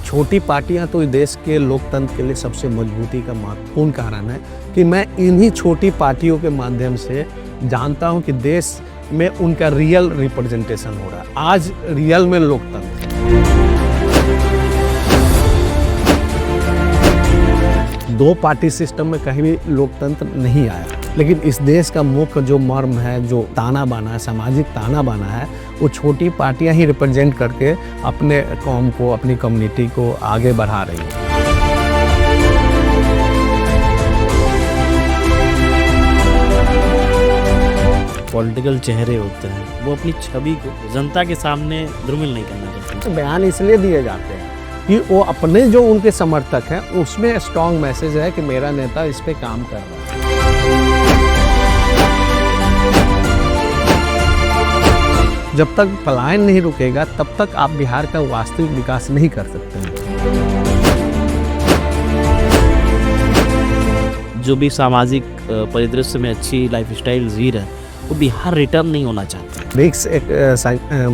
छोटी पार्टियां तो इस देश के लोकतंत्र के लिए सबसे मजबूती का महत्वपूर्ण कारण है कि मैं इन्हीं छोटी पार्टियों के माध्यम से जानता हूं कि देश में उनका रियल रिप्रेजेंटेशन हो रहा है। आज रियल में लोकतंत्र, दो पार्टी सिस्टम में कहीं भी लोकतंत्र नहीं आया, लेकिन इस देश का मुख्य जो मर्म है, जो ताना बाना है, सामाजिक ताना बाना है, वो छोटी पार्टियां ही रिप्रेजेंट करके अपने कौम को, अपनी कम्युनिटी को आगे बढ़ा रही है। पॉलिटिकल चेहरे होते हैं, वो अपनी छवि को जनता के सामने धूमिल नहीं करना चाहते। बयान इसलिए दिए जाते हैं कि वो अपने जो उनके समर्थक हैं उसमें स्ट्रॉन्ग मैसेज है कि मेरा नेता इस पे काम कर रहा है। जब तक पलायन नहीं रुकेगा तब तक आप बिहार का वास्तविक विकास नहीं कर सकते हैं। जो भी सामाजिक परिदृश्य में अच्छी लाइफस्टाइल जी रहा है, वो बिहार रिटर्न नहीं होना चाहते। रिक्स एक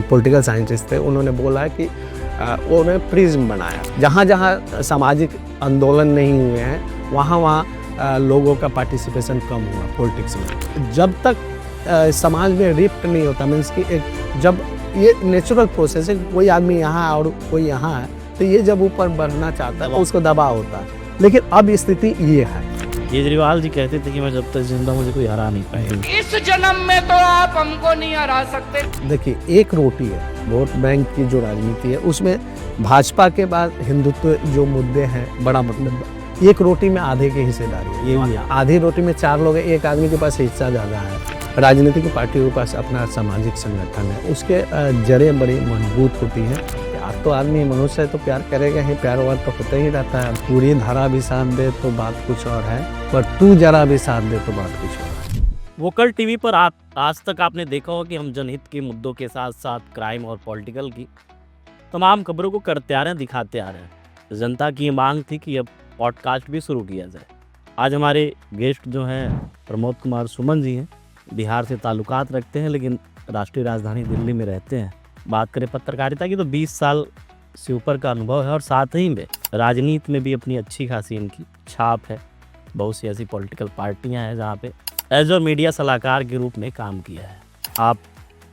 पॉलिटिकल साइंटिस्ट थे, उन्होंने बोला कि उन्होंने प्रिज्म बनाया, जहाँ जहाँ सामाजिक आंदोलन नहीं हुए हैं वहाँ लोगों का पार्टिसिपेशन कम हुआ पॉलिटिक्स में। जब तक समाज में रिफ्ट नहीं होता, मीन्स कि एक जब ये नेचुरल प्रोसेस है, कोई आदमी यहाँ और कोई यहाँ है, तो ये जब ऊपर बढ़ना चाहता है तो उसको दबाव होता है, लेकिन अब स्थिति ये है। केजरीवाल जी कहते थे कि मैं जब तक जिंदा मुझे कोई हरा नहीं पाएगा। इस जन्म में तो आप हमको नहीं हरा सकते। देखिए, एक रोटी है, वोट बैंक की जो राजनीति है उसमें भाजपा के बाद हिंदुत्व जो मुद्दे हैं, बड़ा मतलब एक रोटी में आधे की हिस्सेदारी है। ये भी है, आधी रोटी में चार लोग हैं, एक आदमी के पास हिस्सा ज़्यादा है। राजनीतिक पार्टियों के पास अपना सामाजिक संगठन है, उसके जड़ें बड़ी मजबूत होती हैं। प्यार तो आदमी मनुष्य है तो प्यार करेगा ही, प्यार वार तो होता ही रहता है। पूरी धारा भी साथ दे तो बात कुछ और है, पर तू जरा भी साथ दे तो बात कुछ और है। वोकल टीवी पर आज तक आपने देखा हो कि हम जनहित के मुद्दों के साथ साथ क्राइम और पॉलिटिकल की तमाम खबरों को करते आ रहे हैं, दिखाते आ रहे हैं। जनता की मांग थी कि अब पॉडकास्ट भी शुरू किया जाए। आज हमारे गेस्ट जो हैं प्रमोद कुमार सुमन जी हैं, बिहार से ताल्लुकात रखते हैं लेकिन राष्ट्रीय राजधानी दिल्ली में रहते हैं। बात करें पत्रकारिता की तो 20 साल से ऊपर का अनुभव है और साथ ही में राजनीति में भी अपनी अच्छी खासी इनकी छाप है। बहुत सी ऐसी पॉलिटिकल पार्टियां हैं जहां पे एज और मीडिया सलाहकार के रूप में काम किया है। आप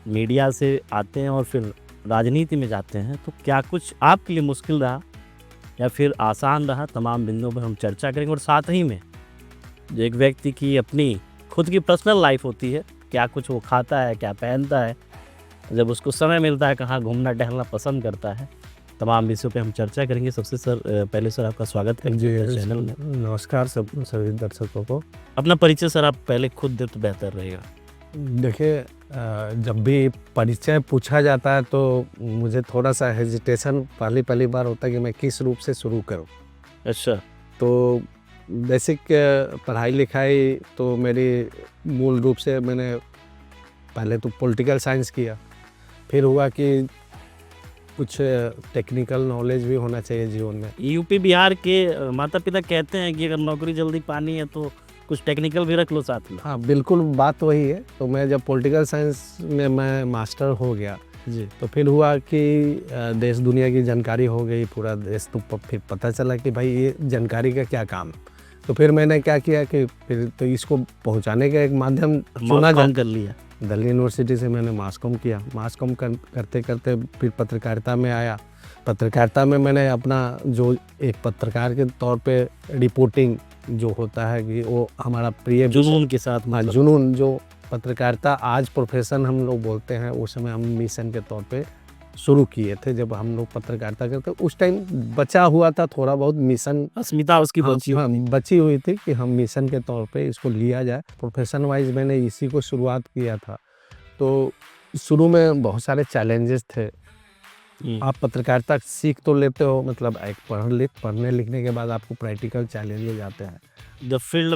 मीडिया से आते हैं और फिर राजनीति में जाते हैं, तो क्या कुछ आपके लिए मुश्किल रहा या फिर आसान रहा? तमाम बिंदुओं पर हम चर्चा करेंगे। और साथ ही में जो एक व्यक्ति की अपनी खुद की पर्सनल लाइफ होती है, क्या कुछ वो खाता है, क्या पहनता है, जब उसको समय मिलता है कहाँ घूमना टहलना पसंद करता है, तमाम विषयों पे हम चर्चा करेंगे। सबसे पहले सर आपका स्वागत है चैनल में। नमस्कार सभी दर्शकों को। अपना परिचय सर आप पहले खुद दे तो बेहतर रहेगा। देखिए, जब भी परिचय पूछा जाता है तो मुझे थोड़ा सा हेजिटेशन पहली बार होता है कि मैं किस रूप से शुरू करूं। अच्छा, तो बेसिक पढ़ाई लिखाई तो मेरी मूल रूप से मैंने पहले तो पॉलिटिकल साइंस किया, फिर हुआ कि कुछ टेक्निकल नॉलेज भी होना चाहिए जीवन में। यूपी बिहार के माता पिता कहते हैं कि अगर नौकरी जल्दी पानी है तो कुछ टेक्निकल भी रख लो साथ में। हाँ, बिल्कुल बात वही है। तो मैं जब पॉलिटिकल साइंस में मैं मास्टर हो गया जी, तो फिर हुआ कि देश दुनिया की जानकारी हो गई, पूरा देश, तो फिर पता चला कि भाई ये जानकारी का क्या काम। तो फिर मैंने क्या किया कि फिर तो इसको पहुंचाने का एक माध्यम चुना कर लिया। दिल्ली यूनिवर्सिटी से मैंने मास कॉम किया। मास कॉम करते करते फिर पत्रकारिता में आया। पत्रकारिता में मैंने अपना जो एक पत्रकार के तौर पे रिपोर्टिंग जो होता है कि वो हमारा प्रिय जुनून के साथ, मतलब जुनून, जो पत्रकारिता आज प्रोफेशन हम लोग बोलते हैं, उस समय हम मिशन के तौर पे शुरू किए थे। जब हम लोग पत्रकारिता करते उस टाइम बचा हुआ था थोड़ा बहुत मिशन, अस्मिता उसकी बची हुई थी कि हम मिशन के तौर पे इसको लिया जाए। प्रोफेशन वाइज मैंने इसी को शुरुआत किया था। तो शुरू में बहुत सारे चैलेंजेस थे। आप पत्रकारिता सीख तो लेते हो, मतलब एक पढ़ने लिखने के बाद आपको प्रैक्टिकल चैलेंजेस आते हैं, जब फील्ड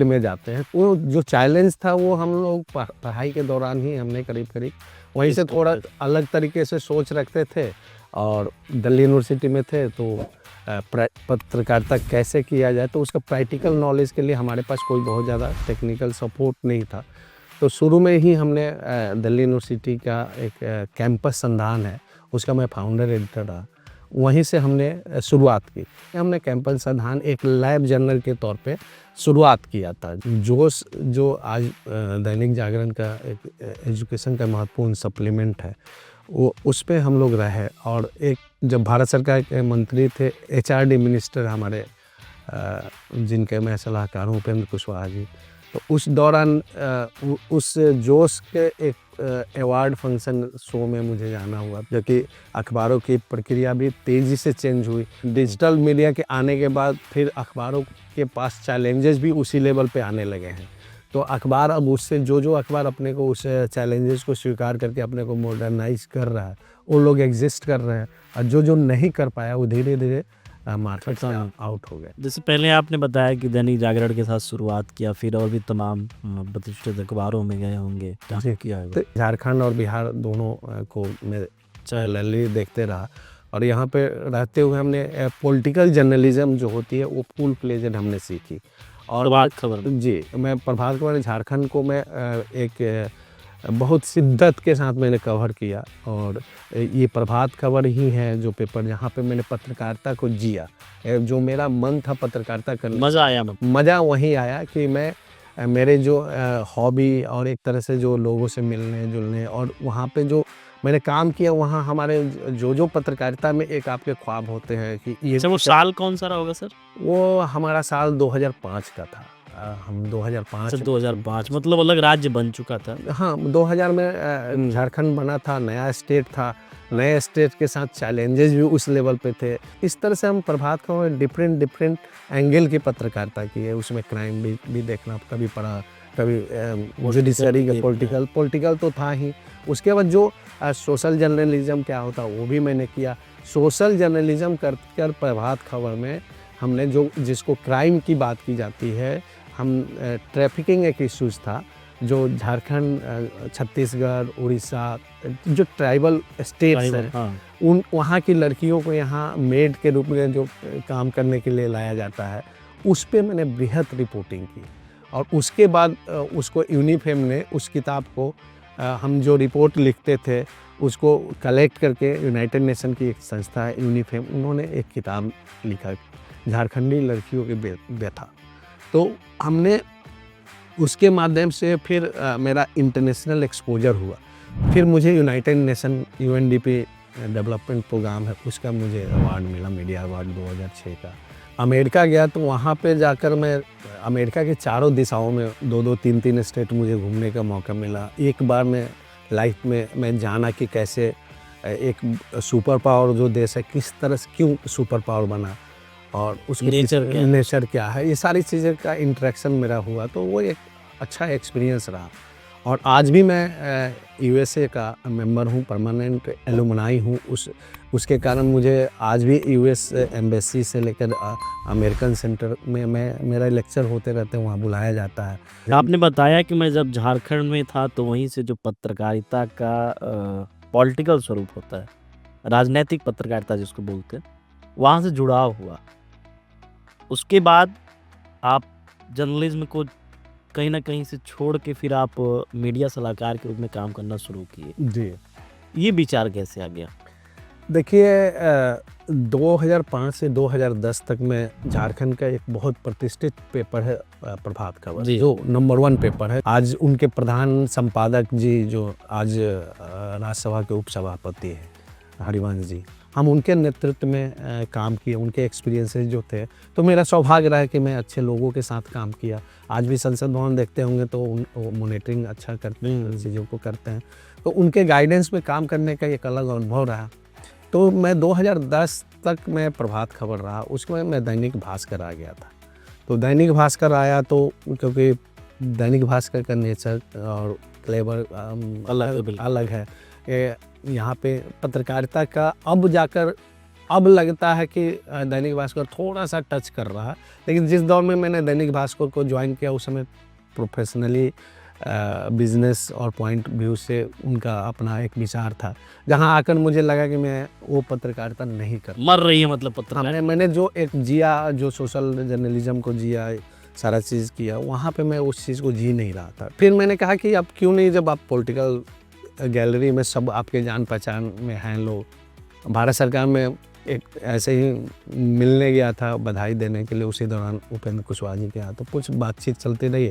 में जाते हैं। वो जो चैलेंज था वो हम लोग पढ़ाई के दौरान ही हमने करीब वहीं से थोड़ा अलग तरीके से सोच रखते थे। और दिल्ली यूनिवर्सिटी में थे तो पत्रकारिता कैसे किया जाए, तो उसका प्रैक्टिकल नॉलेज के लिए हमारे पास कोई बहुत ज़्यादा टेक्निकल सपोर्ट नहीं था। तो शुरू में ही हमने दिल्ली यूनिवर्सिटी का एक कैंपस संधान है, उसका मैं फाउंडर एडिटर रहा। वहीं से हमने शुरुआत की। हमने कैंपस संधान एक लैब जर्नल के तौर पे शुरुआत किया था। जोश जो आज दैनिक जागरण का एक एजुकेशन का महत्वपूर्ण सप्लीमेंट है, वो उस पे हम लोग रहे। और एक जब भारत सरकार के मंत्री थे, एचआरडी मिनिस्टर हमारे, जिनके मैं सलाहकार हूँ, उपेंद्र कुशवाहा जी, तो उस दौरान उस जोश के एक अवार्ड फंक्शन शो में मुझे जाना हुआ, जो कि अखबारों की प्रक्रिया भी तेज़ी से चेंज हुई। डिजिटल मीडिया के आने के बाद फिर अखबारों के पास चैलेंजेस भी उसी लेवल पे आने लगे हैं। तो अखबार अब उससे जो अखबार अपने को उस चैलेंजेस को स्वीकार करके अपने को मॉडर्नाइज कर रहा है, वो लोग एग्जिस्ट कर रहे हैं, और जो नहीं कर पाया वो धीरे धीरे मार्केट से आउट हो गए। जैसे पहले आपने बताया कि दैनिक जागरण के साथ शुरुआत किया, फिर और भी तमाम प्रतिष्ठित अखबारों में गए होंगे, क्या किया है? तो झारखंड और बिहार दोनों को मैं चैनली देखते रहा, और यहाँ पे रहते हुए हमने पॉलिटिकल जर्नलिज्म जो होती है वो फुल फ्लेजेड हमने सीखी। और प्रभात खबर जी, मैं प्रभात खबर झारखंड को मैं एक बहुत शिद्दत के साथ मैंने कवर किया, और ये प्रभात खबर ही है जो पेपर जहाँ पे मैंने पत्रकारिता को जिया। जो मेरा मन था पत्रकारिता करने, मज़ा आया? मज़ा वहीं आया कि मैं मेरे जो हॉबी और एक तरह से जो लोगों से मिलने जुलने, और वहाँ पे जो मैंने काम किया, वहाँ हमारे जो पत्रकारिता में एक आपके ख्वाब होते हैं कि ये। अच्छा, वो साल कौन सा रहा होगा सर? वो हमारा साल 2005 का था। हम 2005 2005 मतलब अलग राज्य बन चुका था। हाँ, 2000 में झारखंड बना था, नया स्टेट था, नए स्टेट के साथ चैलेंजेस भी उस लेवल पे थे। इस तरह से हम प्रभात खबर डिफरेंट एंगल की पत्रकारिता की है। उसमें क्राइम भी देखना कभी पड़ा, कभी जुडिशरी का पॉलिटिकल तो था ही। उसके बाद जो सोशल जर्नलिज्म क्या होता वो भी मैंने किया। सोशल जर्नलिज्म कर प्रभात खबर में हमने जिसको क्राइम की बात की जाती है, हम ट्रैफिकिंग एक इश्यूज़ था जो झारखंड, छत्तीसगढ़, उड़ीसा, जो ट्राइबल स्टेट्स हैं, हाँ, वहाँ की लड़कियों को यहाँ मेड के रूप में जो काम करने के लिए लाया जाता है, उस पे मैंने बृहद रिपोर्टिंग की। और उसके बाद उसको यूनिफेम ने उस किताब को, हम जो रिपोर्ट लिखते थे उसको कलेक्ट करके, यूनाइटेड नेशन की एक संस्था है यूनिफेम, उन्होंने एक किताब लिखा, झारखंडी लड़कियों की व्यथा। तो हमने उसके माध्यम से फिर मेरा इंटरनेशनल एक्सपोजर हुआ। फिर मुझे United Nation UNDP development programme है, उसका मुझे अवार्ड मिला, मीडिया अवार्ड 2006 का। अमेरिका गया तो वहाँ पे जाकर मैं अमेरिका के चारों दिशाओं में 2-2, 3-3 स्टेट मुझे घूमने का मौका मिला। एक बार मैं लाइफ में मैं जाना कि कैसे एक सुपर पावर जो देश है किस तरह से क्यों सुपर पावर बना, और उसके नेचर क्या है, ये सारी चीज़ें का इंटरेक्शन मेरा हुआ। तो वो एक अच्छा एक्सपीरियंस रहा। और आज भी मैं यूएसए का मेंबर हूँ, परमानेंट एलुमनाई हूँ। उसके कारण मुझे आज भी यूएस एम्बेसी से लेकर अमेरिकन सेंटर में मेरा लेक्चर होते रहते हैं, वहाँ बुलाया जाता है। आपने बताया कि मैं जब झारखंड में था तो वहीं से जो पत्रकारिता का पॉलिटिकल स्वरूप होता है, राजनैतिक पत्रकारिता जिसको बोलते हैं, वहाँ से जुड़ाव हुआ। उसके बाद आप जर्नलिज्म को कहीं ना कहीं से छोड़ के फिर आप मीडिया सलाहकार के रूप में काम करना शुरू किए। जी, ये विचार कैसे आ गया? देखिए, 2005 से 2010 तक में झारखंड का एक बहुत प्रतिष्ठित पेपर है प्रभात खबर, जो नंबर 1 पेपर है। आज उनके प्रधान संपादक जी जो आज राज्यसभा के उपसभापति हैं, हरिवंश जी, हम उनके नेतृत्व में काम किए। उनके एक्सपीरियंसेस जो थे, तो मेरा सौभाग्य रहा कि मैं अच्छे लोगों के साथ काम किया। आज भी संसद भवन देखते होंगे तो मॉनिटरिंग अच्छा करते हैं, चीज़ों को करते हैं। तो उनके गाइडेंस में काम करने का एक अलग अनुभव रहा। तो मैं 2010 तक मैं प्रभात खबर रहा, उसमें मैं दैनिक भास्कर आ गया था। तो दैनिक भास्कर आया तो क्योंकि दैनिक भास्कर का नेचर और फ्लेवर अलग है। यहाँ पे पत्रकारिता का अब लगता है कि दैनिक भास्कर थोड़ा सा टच कर रहा है, लेकिन जिस दौर में मैंने दैनिक भास्कर को ज्वाइन किया उस समय प्रोफेशनली बिजनेस और पॉइंट व्यू से उनका अपना एक विचार था, जहाँ आकर मुझे लगा कि मैं वो पत्रकारिता नहीं कर मर रही है, मतलब पत्रकारिता। मैंने जो एक जिया, जो सोशल जर्नलिज्म को जिया, सारा चीज़ किया, वहाँ पे मैं उस चीज़ को जी नहीं रहा था। फिर मैंने कहा कि अब क्यों नहीं, जब आप पॉलिटिकल गैलरी में सब आपके जान पहचान में हैं लोग, भारत सरकार में एक ऐसे ही मिलने गया था बधाई देने के लिए, उसी दौरान उपेंद्र कुशवाहा जी के यहाँ, तो कुछ बातचीत चलती रही।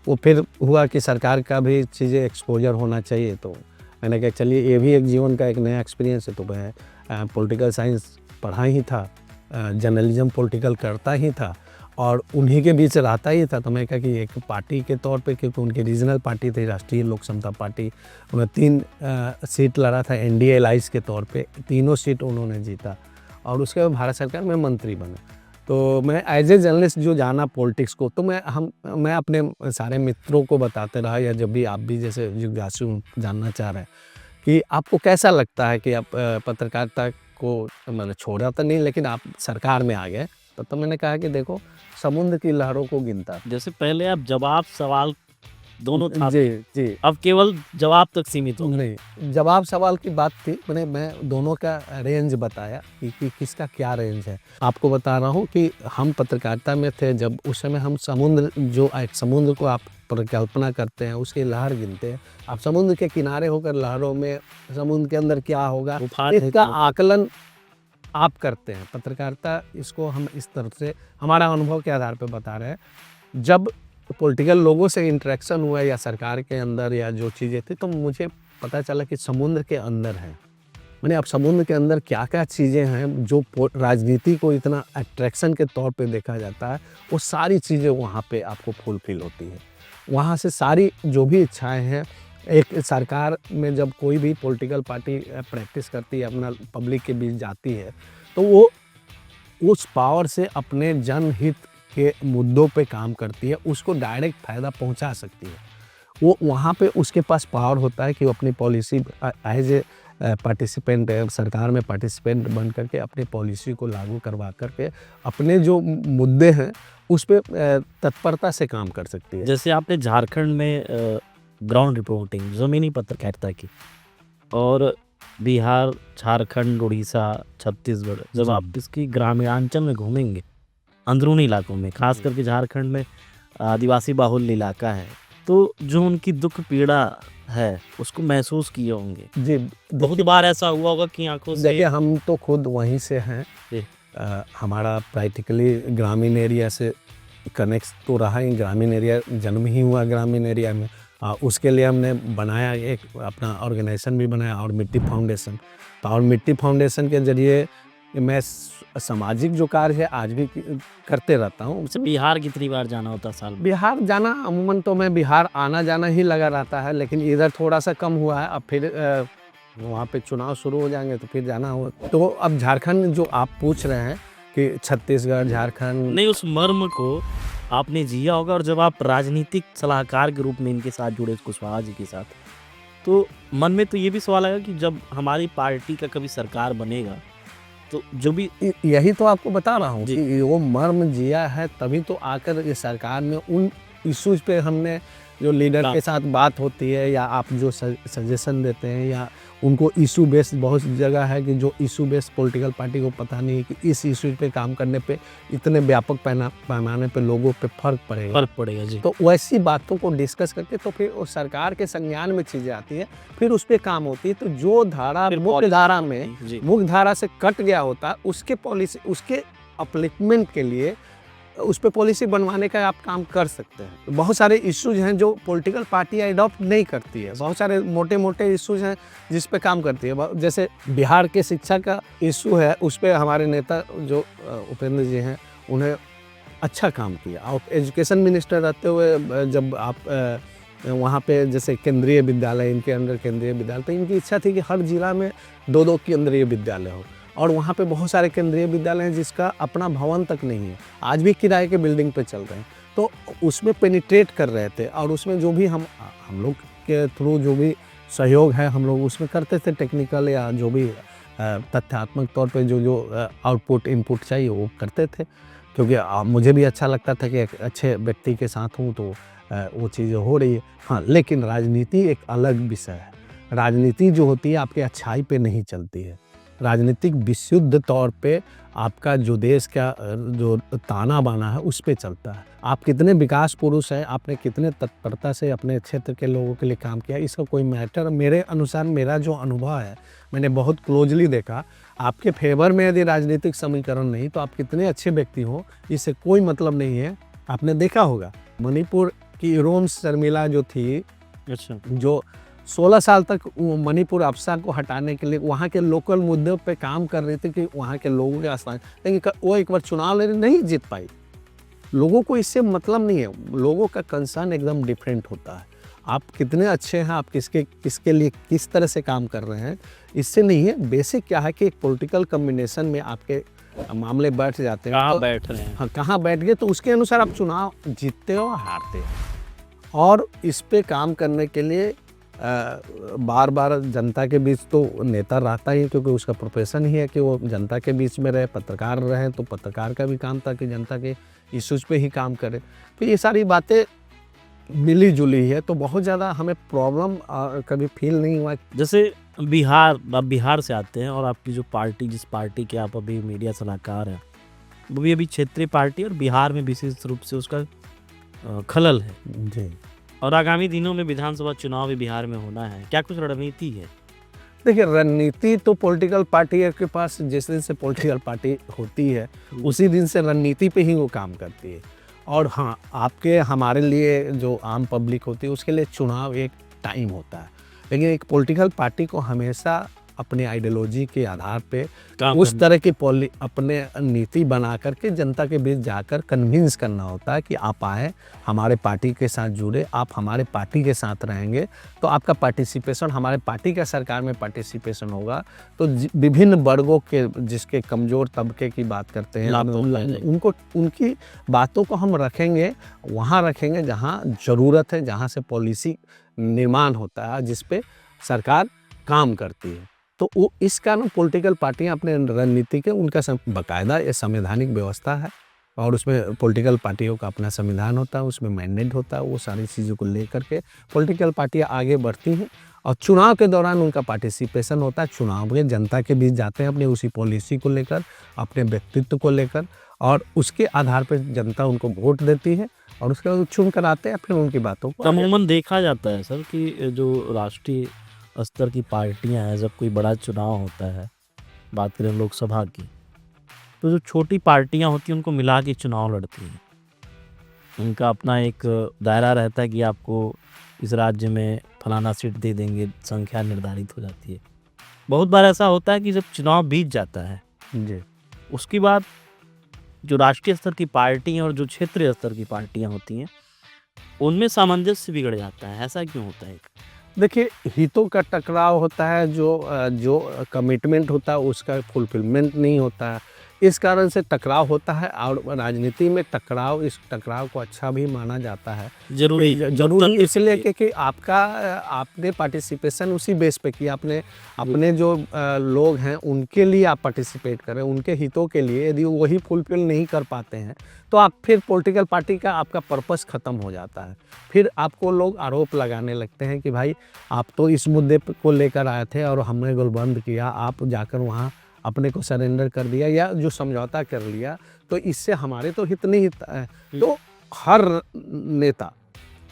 वो फिर हुआ कि सरकार का भी चीज़ें एक्सपोजर होना चाहिए, तो मैंने कहा चलिए ये भी एक जीवन का एक नया एक्सपीरियंस है। तो मैं पॉलिटिकल साइंस पढ़ा ही था, जर्नलिज्म पॉलिटिकल करता ही था और उन्हीं के बीच रहता ही था। तो मैं कहा कि एक पार्टी के तौर पे, क्योंकि उनकी रीजनल पार्टी थी राष्ट्रीय लोक समता पार्टी, उन्होंने 3 सीट लड़ा था एनडीए अलाइंस के तौर पे, तीनों सीट उन्होंने जीता और उसके बाद भारत सरकार में मंत्री बने। तो मैं एज ए जर्नलिस्ट जो जाना पॉलिटिक्स को, तो मैं अपने सारे मित्रों को बताते रहा, या जब भी आप भी जैसे जिज्ञासु जानना चाह रहे हैं कि आपको कैसा लगता है कि आप पत्रकारिता को मैंने छोड़ा तो नहीं, लेकिन आप सरकार में आ गए, तो मैंने कहा कि देखो समुद्र की लहरों को गिनता। जैसे पहले आप जवाब सवाल दोनों था, जी जी, अब केवल जवाब तक सीमित हो गए। नहीं, जवाब सवाल की बात थी, मैं दोनों का रेंज बताया कि किसका क्या रेंज है। आपको बता रहा हूँ कि हम पत्रकारिता में थे जब, उस समय हम समुद्र, जो एक समुद्र को आप परिकल्पना करते हैं, उसकी लहर गिनते हैं। आप समुद्र के किनारे होकर लहरों में समुद्र के अंदर क्या होगा, उफान इसका आकलन आप करते हैं। पत्रकारिता इसको हम इस तरह से हमारा अनुभव के आधार पर बता रहे हैं। जब पॉलिटिकल लोगों से इंटरेक्शन हुआ या सरकार के अंदर या जो चीज़ें थी, तो मुझे पता चला कि समुद्र के अंदर है। मैंने अब समुद्र के अंदर क्या क्या चीज़ें हैं जो राजनीति को इतना अट्रैक्शन के तौर पे देखा जाता है, वो सारी चीज़ें वहाँ पे आपको फुलफिल होती है। वहाँ से सारी जो भी इच्छाएं हैं, एक सरकार में जब कोई भी पॉलिटिकल पार्टी प्रैक्टिस करती है, अपना पब्लिक के बीच जाती है, तो वो उस पावर से अपने जनहित के मुद्दों पे काम करती है, उसको डायरेक्ट फ़ायदा पहुंचा सकती है। वो वहाँ पे उसके पास पावर होता है कि वो अपनी पॉलिसी एज ए पार्टिसिपेंट, सरकार में पार्टिसिपेंट बन करके अपनी पॉलिसी को लागू करवा करके अपने जो मुद्दे हैं उस पे तत्परता से काम कर सकती है। जैसे आपने झारखंड में ग्राउंड रिपोर्टिंग, ज़मीनी पत्रकारिता की, और बिहार, झारखंड, उड़ीसा, छत्तीसगढ़, जब आप इसकी ग्रामीणांचल में घूमेंगे, अंदरूनी इलाकों में, खास करके झारखंड में आदिवासी बाहुल्य इलाका है, तो जो उनकी दुख पीड़ा है उसको महसूस किए होंगे। जी, बहुत बार ऐसा हुआ होगा कि आंखों से। देखिए हम तो खुद वहीं से हैं, जी। हमारा प्रैक्टिकली ग्रामीण एरिया से कनेक्ट तो रहा ही, ग्रामीण एरिया, जन्म ही हुआ ग्रामीण एरिया में। उसके लिए हमने बनाया एक अपना ऑर्गेनाइजेशन भी बनाया, और मिट्टी फाउंडेशन। तो और मिट्टी फाउंडेशन के जरिए मैं सामाजिक जो कार्य है आज भी करते रहता हूँ। बिहार कितनी बार जाना होता साल में? बिहार जाना अमूमन तो मैं बिहार आना जाना ही लगा रहता है, लेकिन इधर थोड़ा सा कम हुआ है। अब फिर वहाँ पे चुनाव शुरू हो जाएंगे तो फिर जाना हो। तो अब झारखंड जो आप पूछ रहे हैं कि छत्तीसगढ़, झारखंड, नहीं, उस मर्म को आपने जिया होगा। और जब आप राजनीतिक सलाहकार के रूप में इनके साथ जुड़े, कुशवाहा जी के साथ, तो मन में तो ये भी सवाल आएगा कि जब हमारी पार्टी का कभी सरकार बनेगा तो जो भी, यही तो आपको बता रहा हूँ कि वो मर्म जिया है, तभी तो आकर ये सरकार में उन इश्यूज पे हमने जो लीडर के साथ बात होती है, या आप जो सजेशन देते हैं, या उनको इशू बेस्ड, बहुत जगह है कि जो इशू बेस्ड पॉलिटिकल पार्टी को पता नहीं है कि इस इशू पे काम करने पे इतने व्यापक पैमाने पे लोगों पे फर्क पड़ेगा जी। तो वैसी बातों को डिस्कस करके तो फिर उस सरकार के संज्ञान में चीज़ें आती है, फिर उस पर काम होती है। तो जो धारा मुख्य धारा में, मुख्य धारा से कट गया होता है, उसके पॉलिसी, उसके अपलिफ्टमेंट के लिए उस पर पॉलिसी बनवाने का आप काम कर सकते हैं। बहुत सारे इश्यूज हैं जो पॉलिटिकल पार्टी अडॉप्ट नहीं करती है, बहुत सारे मोटे मोटे इश्यूज हैं जिस पे काम करती है। जैसे बिहार के शिक्षा का इशू है, उस पर हमारे नेता जो उपेंद्र जी हैं, उन्हें अच्छा काम किया। और एजुकेशन मिनिस्टर रहते हुए जब आप वहाँ पे जैसे केंद्रीय विद्यालय, इनके अंडर केंद्रीय विद्यालय, तो इनकी इच्छा थी कि हर जिला में 2-2 केंद्रीय विद्यालय हो। और वहाँ पे बहुत सारे केंद्रीय विद्यालय हैं जिसका अपना भवन तक नहीं है, आज भी किराए के बिल्डिंग पे चल रहे हैं। तो उसमें पेनिट्रेट कर रहे थे, और उसमें जो भी हम लोग के थ्रू जो भी सहयोग है हम लोग उसमें करते थे, टेक्निकल या जो भी तथ्यात्मक तौर पे जो आउटपुट इनपुट चाहिए वो करते थे। क्योंकि मुझे भी अच्छा लगता था कि एक अच्छे व्यक्ति के साथ हूँ तो वो चीज़ें हो रही है। हाँ, लेकिन राजनीति एक अलग विषय है। राजनीति जो होती है आपके अच्छाई पे नहीं चलती है। राजनीतिक विशुद्ध तौर पे आपका जो देश का जो ताना बाना है उस पे चलता है। आप कितने विकास पुरुष हैं, आपने कितने तत्परता से अपने क्षेत्र के लोगों के लिए काम किया, इसका कोई मैटर, मेरे अनुसार मेरा जो अनुभव है, मैंने बहुत क्लोजली देखा। आपके फेवर में यदि राजनीतिक समीकरण नहीं तो आप कितने अच्छे व्यक्ति हो इससे कोई मतलब नहीं है। आपने देखा होगा मणिपुर की इरोम शर्मिला जो थी, अच्छा, जो 16 साल तक वो मणिपुर अफसा को हटाने के लिए वहाँ के लोकल मुद्दों पे काम कर रहे थे कि वहाँ के लोगों के आस्थान, लेकिन वो एक बार चुनाव लड़े नहीं जीत पाई। लोगों को इससे मतलब नहीं है, लोगों का कंसर्न एकदम डिफरेंट होता है। आप कितने अच्छे हैं, आप किसके लिए किस तरह से काम कर रहे हैं, इससे नहीं है। बेसिक क्या है कि एक पॉलिटिकल कॉम्बिनेशन में आपके मामले बैठ जाते हैं, कहाँ तो बैठ रहे हैं? हाँ कहाँ बैठ गए तो उसके अनुसार आप चुनाव जीतते हो हारते हो। और इस पे काम करने के लिए बार बार जनता के बीच तो नेता रहता ही है, क्योंकि उसका प्रोफेशन ही है कि वो जनता के बीच में रहे। पत्रकार रहे तो पत्रकार का भी काम था कि जनता के इश्यूज पे ही काम करे। तो ये सारी बातें मिली जुली है, तो बहुत ज़्यादा हमें प्रॉब्लम कभी फील नहीं हुआ। जैसे बिहार, आप बिहार से आते हैं और आपकी जो पार्टी, जिस पार्टी के आप अभी मीडिया सलाहकार हैं, वो भी अभी क्षेत्रीय पार्टी और बिहार में विशेष रूप से उसका खलल है। जी और आगामी दिनों में विधानसभा चुनाव भी बिहार में होना है, क्या कुछ रणनीति है? देखिए, रणनीति तो पॉलिटिकल पार्टी के पास जिस दिन से पॉलिटिकल पार्टी होती है उसी दिन से रणनीति पे ही वो काम करती है। और हाँ, आपके हमारे लिए जो आम पब्लिक होती है उसके लिए चुनाव एक टाइम होता है, लेकिन एक पॉलिटिकल पार्टी को हमेशा अपने आइडियोलॉजी के आधार पे उस तरह की अपने नीति बना करके जनता के बीच जाकर कन्विंस करना होता है कि आप आए, हमारे पार्टी के साथ जुड़े, आप हमारे पार्टी के साथ रहेंगे तो आपका पार्टिसिपेशन, हमारे पार्टी का सरकार में पार्टिसिपेशन होगा। तो विभिन्न वर्गों के, जिसके कमज़ोर तबके की बात करते हैं, उनको, उनकी बातों को हम रखेंगे, वहाँ रखेंगे जहाँ ज़रूरत है, जहाँ से पॉलिसी निर्माण होता है, जिस पे सरकार काम करती है। तो वो इस कारण पॉलिटिकल पार्टियां अपने रणनीति के, उनका बाकायदा ये संवैधानिक व्यवस्था है और उसमें पॉलिटिकल पार्टियों का अपना संविधान होता है, उसमें मैंडेट होता है। वो सारी चीज़ों को लेकर के पॉलिटिकल पार्टियां आगे बढ़ती हैं और चुनाव के दौरान उनका पार्टिसिपेशन होता है। चुनाव में जनता के बीच जाते हैं अपनी उसी पॉलिसी को लेकर, अपने व्यक्तित्व को लेकर, और उसके आधार पर जनता उनको वोट देती है और उसके बाद चुन कर आते हैं फिर उनकी बातों को। अमूमन देखा जाता है सर कि जो राष्ट्रीय स्तर की पार्टियां हैं, जब कोई बड़ा चुनाव होता है, बात करें लोकसभा की, तो जो छोटी पार्टियां होती हैं उनको मिला के चुनाव लड़ती हैं। उनका अपना एक दायरा रहता है कि आपको इस राज्य में फलाना सीट दे देंगे, संख्या निर्धारित हो जाती है। बहुत बार ऐसा होता है कि जब चुनाव बीत जाता है जी, उसके बाद जो राष्ट्रीय स्तर की पार्टी हैं और जो क्षेत्रीय स्तर की पार्टियां होती हैं उनमें सामंजस्य बिगड़ जाता है। ऐसा क्यों होता है? देखिए, हितों का टकराव होता है, जो कमिटमेंट होता है उसका फुलफिलमेंट नहीं होता है, इस कारण से टकराव होता है। और राजनीति में टकराव, इस टकराव को अच्छा भी माना जाता है, जरूरी इसलिए क्योंकि आपने पार्टिसिपेशन उसी बेस पे किया, अपने जो लोग हैं उनके लिए आप पार्टिसिपेट करें, उनके हितों के लिए। यदि वही फुलफिल नहीं कर पाते हैं तो आप फिर पॉलिटिकल पार्टी का आपका पर्पस ख़त्म हो जाता है। फिर आपको लोग आरोप लगाने लगते हैं कि भाई आप तो इस मुद्दे को लेकर आए थे और हमने गोलबंद किया, आप जाकर वहाँ अपने को सरेंडर कर दिया या जो समझौता कर लिया, तो इससे हमारे तो हित नहीं है। तो हर नेता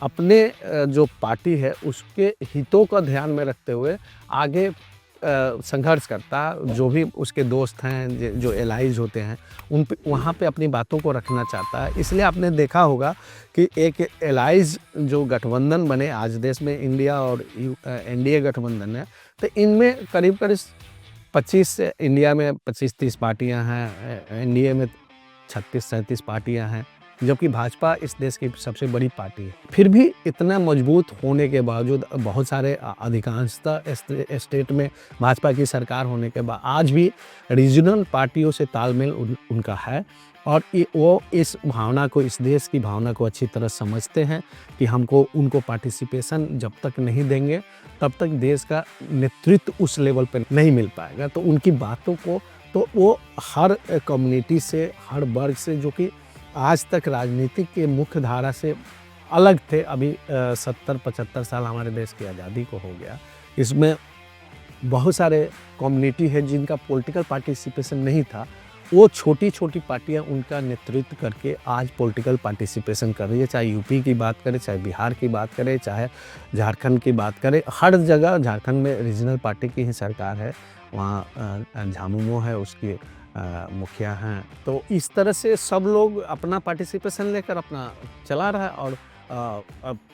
अपने जो पार्टी है उसके हितों का ध्यान में रखते हुए आगे संघर्ष करता है। जो भी उसके दोस्त हैं, जो एलाइज होते हैं, उन पे वहाँ पे अपनी बातों को रखना चाहता है। इसलिए आपने देखा होगा कि एक एलाइज जो गठबंधन बने आज देश में, इंडिया और एनडीए गठबंधन है, तो इनमें करीब 25 इंडिया में 25-30 पार्टियां हैं, एनडीए में 36-37 पार्टियां हैं, जबकि भाजपा इस देश की सबसे बड़ी पार्टी है। फिर भी इतना मजबूत होने के बावजूद, बहुत सारे अधिकांशतः स्टेट में भाजपा की सरकार होने के बाद आज भी रीजनल पार्टियों से तालमेल उनका है। और वो इस भावना को, इस देश की भावना को अच्छी तरह समझते हैं कि हमको उनको पार्टिसिपेशन जब तक नहीं देंगे तब तक देश का नेतृत्व उस लेवल पर नहीं मिल पाएगा। तो उनकी बातों को तो वो हर कम्युनिटी से, हर वर्ग से, जो कि आज तक राजनीति के मुख्य धारा से अलग थे, अभी 70-75 साल हमारे देश की आज़ादी को हो गया, इसमें बहुत सारे कम्युनिटी है जिनका पॉलिटिकल पार्टिसिपेशन नहीं था। वो छोटी छोटी पार्टियां उनका नेतृत्व करके आज पॉलिटिकल पार्टिसिपेशन कर रही है। चाहे यूपी की बात करें, चाहे बिहार की बात करें, चाहे झारखंड की बात करें, हर जगह झारखंड में रीजनल पार्टी की ही सरकार है। वहाँ झामुमो है उसके मुखिया हैं। तो इस तरह से सब लोग अपना पार्टिसिपेशन लेकर अपना चला रहा है। और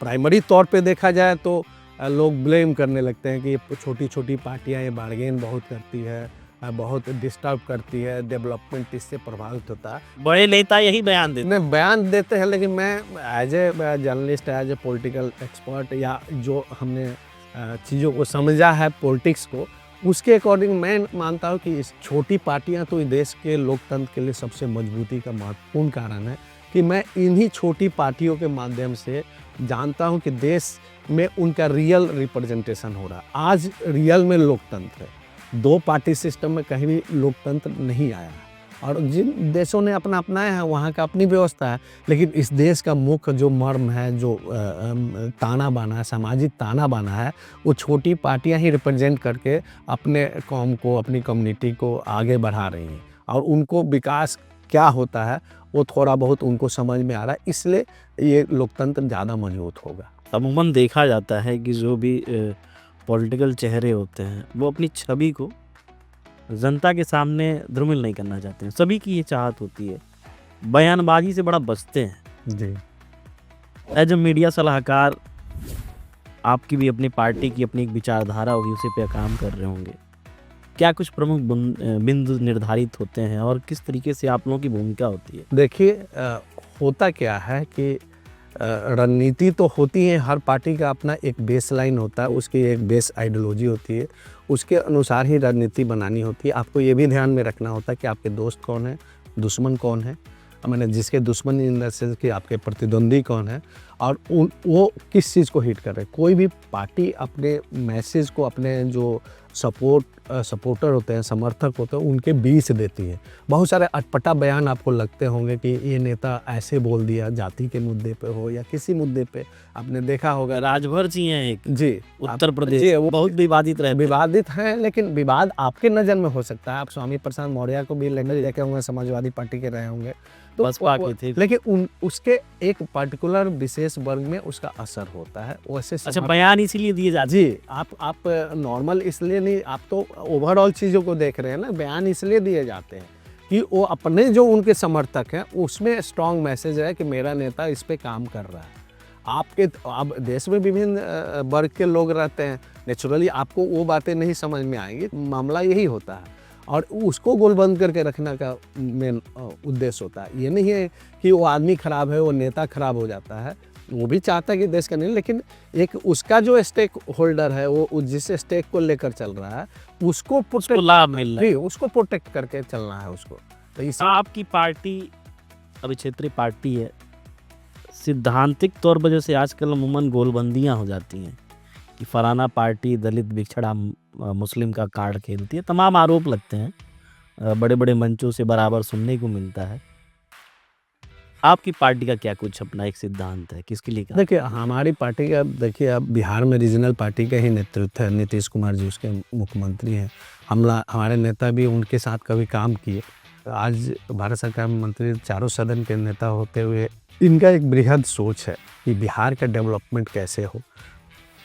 प्राइमरी तौर पे देखा जाए तो लोग ब्लेम करने लगते हैं कि ये छोटी-छोटी पार्टियाँ ये बार्गेन बहुत करती है, बहुत डिस्टर्ब करती है, डेवलपमेंट इससे प्रभावित होता है। बड़े नेता यही बयान देते नहीं, बयान देते हैं, लेकिन मैं as a journalist, as a political expert, या जो हमने चीज़ों को समझा है पॉलिटिक्स को, उसके अकॉर्डिंग मैं मानता हूँ कि इस छोटी पार्टियाँ तो इस देश के लोकतंत्र के लिए सबसे मजबूती का महत्वपूर्ण कारण है। कि मैं इन्हीं छोटी पार्टियों के माध्यम से जानता हूँ कि देश में उनका रियल रिप्रेजेंटेशन हो रहा है। आज रियल में लोकतंत्र है, 2 पार्टी सिस्टम में कहीं भी लोकतंत्र नहीं आया है। और जिन देशों ने अपना अपनाया है वहाँ का अपनी व्यवस्था है, लेकिन इस देश का मुख्य जो मर्म है, जो ताना बाना है, सामाजिक ताना बाना है, वो छोटी पार्टियाँ ही रिप्रेजेंट करके अपने कौम को, अपनी कम्युनिटी को आगे बढ़ा रही हैं। और उनको विकास क्या होता है वो थोड़ा बहुत उनको समझ में आ रहा है, इसलिए ये लोकतंत्र ज़्यादा मजबूत होगा। अमूमन देखा जाता है कि जो भी पॉलिटिकल चेहरे होते हैं वो अपनी छवि को जनता के सामने धूमिल नहीं करना चाहते हैं। सभी की ये चाहत होती है, बयानबाजी से बड़ा बचते हैं। जी, एज ए मीडिया सलाहकार आपकी भी अपनी पार्टी की अपनी एक विचारधारा होगी, उसी पे काम कर रहे होंगे। क्या कुछ प्रमुख बिंदु निर्धारित होते हैं और किस तरीके से आप लोगों की भूमिका होती है? देखिए होता क्या है कि रणनीति तो होती है, हर पार्टी का अपना एक बेस लाइन होता है, उसकी एक बेस आइडियोलॉजी होती है, उसके अनुसार ही रणनीति बनानी होती है। आपको ये भी ध्यान में रखना होता है कि आपके दोस्त कौन है, दुश्मन कौन है, मैंने जिसके दुश्मन इन द सेंस कि आपके प्रतिद्वंदी कौन है, और वो किस चीज़ को हिट कर रहे हैं। कोई भी पार्टी अपने मैसेज को अपने जो सपोर्टर होते हैं, समर्थक होते हैं, उनके बीच देती है। बहुत सारे अटपटा बयान आपको लगते होंगे कि ये नेता ऐसे बोल दिया, जाति के मुद्दे पे हो या किसी मुद्दे पे, आपने देखा होगा। राजभर जी हैं एक जी, उत्तर प्रदेश, जी, वो बहुत विवादित रहे। विवादित हैं, लेकिन विवाद आपके नज़र में हो सकता है। आप स्वामी प्रसाद मौर्य को भी लेकर देखे होंगे, समाजवादी पार्टी के रहे होंगे, तो बसपा के थे। लेकिन उसके एक पर्टिकुलर विशेष वर्ग में उसका असर होता है। वैसे अच्छा, बयान इसीलिए दिए जाते जी, आप नॉर्मल इसलिए नहीं, आप तो ओवरऑल चीज़ों को देख रहे हैं ना। बयान इसलिए दिए जाते हैं कि वो अपने जो उनके समर्थक हैं उसमें स्ट्रॉन्ग मैसेज है कि मेरा नेता इस पे काम कर रहा है। आपके अब देश में विभिन्न वर्ग के लोग रहते हैं, नेचुरली आपको वो बातें नहीं समझ में आएंगी। मामला यही होता है, और उसको गोलबंद करके रखने का मेन उद्देश्य होता है। ये नहीं है कि वो आदमी खराब है, वो नेता खराब हो जाता है। वो भी चाहता है कि देश का नहीं, लेकिन एक उसका जो स्टेक होल्डर है, वो जिस स्टेक को लेकर चल रहा है उसको लाभ मिल रहा है। उसको प्रोटेक्ट करके चलना है उसको। तो इस आपकी पार्टी अभी क्षेत्रीय पार्टी है, सिद्धांतिक तौर पर जैसे आजकल अमूमन गोलबंदियां हो जाती हैं कि फलाना पार्टी दलित बिछड़ा मुस्लिम का कार्ड खेलती है, तमाम आरोप लगते हैं, बड़े बड़े मंचों से बराबर सुनने को मिलता है। आपकी पार्टी का क्या कुछ अपना एक सिद्धांत है, किसके लिए? देखिए, हमारी पार्टी का, देखिए अब बिहार में रीजनल पार्टी का ही नेतृत्व है, नीतीश कुमार जी उसके मुख्यमंत्री हैं। हमारे नेता भी उनके साथ कभी काम किए। आज भारत सरकार में मंत्री, चारों सदन के नेता होते हुए इनका एक बृहद सोच है कि बिहार का डेवलपमेंट कैसे हो,